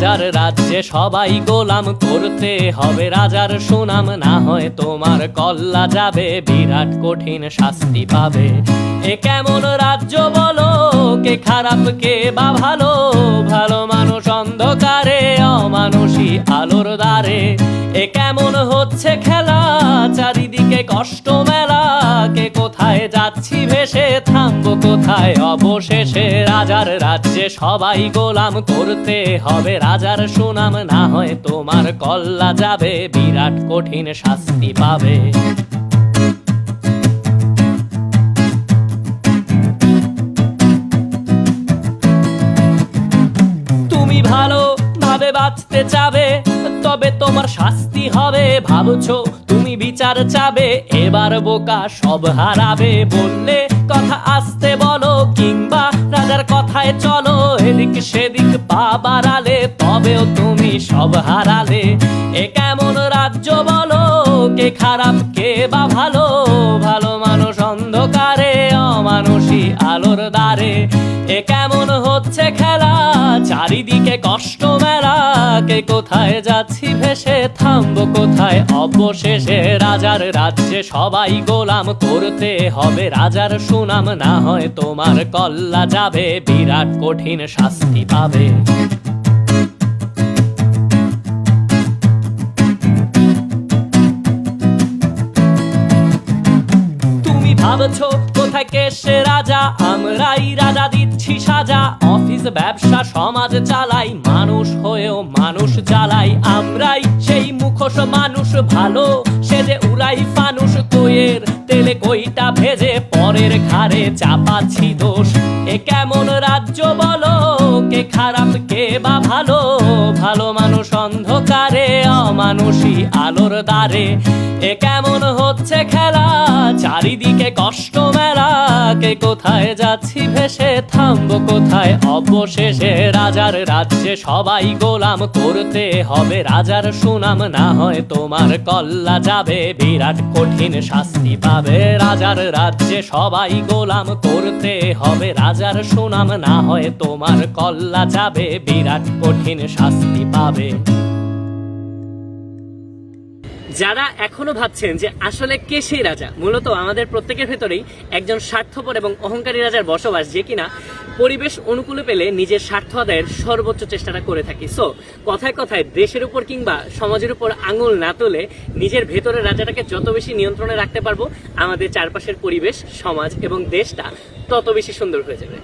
রাজার রাজ্যে সবাই গোলাম, করতে হবে রাজার সুনাম, না হয় তোমার কল্লা যাবে, বিরাট কঠিন শাস্তি পাবে। এ কেমন রাজ্য বলো, কে খারাপ কে বা ভালো, ভালো মানুষ অন্ধকারে, অমানুষী আলোর দ্বারে। এ কেমন হচ্ছে খেলা, চারিদিকে কষ্ট মেলা, কে কোথায় যাচ্ছি ভেসে, থামবো কোথায় অবশেষে। রাজার রাজ্যে সবাই গোলাম, করতে হবে রাজার সুনাম, না হয় তোমার কল্লা যাবে, বিরাট কঠিন শাস্তি পাবে। তুমি ভালো ভাবে বাঁচতে চাবে, তবে তোমার শাস্তি হবে। ভাবছো তুমি বিচার চাবে, এবার বোকা সব হারাবে। বললে কথা আস্তে বলো, কিংবা রাজার কথায় চলো, এদিক সেদিক পা বাড়ালে, তবেও তুমি সব হারালে। এ কেমন রাজ্য বলো, কে খারাপ কে বা ভালো, ভালো মানুষ অন্ধকারে, অমানুষী আলোর দ্বারে। এ কেমন হচ্ছে খেলা, চারিদিকে কষ্ট মেলা, কে কোথায় যাচ্ছি ভেসে, থামবো কোথায় অবশেষে। রাজার রাজ্যে সবাই গোলাম, করতে হবে রাজার সুনাম, না হয় তোমার কল্লা যাবে, বিরাট কঠিন শাস্তি পাবে। ভাবছো কোথায় কে সে রাজা, আমরাই রাজা দিচ্ছি সাজা। অফিস ব্যবসা সমাজ চালাই, মানুষ হয়েও মানুষ জ্বালাই। আমরাই সেই মুখোশ মানুষ ভালো, সে যে উড়াই ফানুষ, কইয়ের তেলে কইটা ভেজে, পরের ঘাড়ে চাপাচ্ছি দোষ। এ কেমন রাজ্য বলো, কে খারাপ কে বা ভালো, ভালো মানুষ অন্ধকারে, অমানুষী আলোর দ্বারে। এ কেমন হচ্ছে খেলা, চারিদিকে কষ্ট মেলা, কে কোথায় যাচ্ছি ভেসে, থামবো কোথায় অবশেষে। রাজার রাজ্যে সবাই গোলাম, করতে হবে রাজার সুনাম, না হয় তোমার কল্লা যাবে, বিরাট কঠিন শাস্তি পাবে। রাজার রাজ্যে সবাই গোলাম, করতে হবে রাজার সুনাম, না হয় তোমার কল্লা যাবে, বিরাট কঠিন শাস্তি পাবে। যারা এখনো ভাবছেন যে আসলে কে সেই রাজা, মূলত আমাদের প্রত্যেকের ভেতরেই একজন স্বার্থপর এবং অহংকারী রাজার বসবাস, যে কিনা পরিবেশ অনুকূলে পেলে নিজের স্বার্থ আদায়ের সর্বোচ্চ চেষ্টাটা করে থাকি। সো কথায় কথায় দেশের উপর কিংবা সমাজের উপর আঙুল না তুলে নিজের ভেতরের রাজাটাকে যত বেশি নিয়ন্ত্রণে রাখতে পারবো, আমাদের চারপাশের পরিবেশ, সমাজ এবং দেশটা তত বেশি সুন্দর হয়ে যাবে।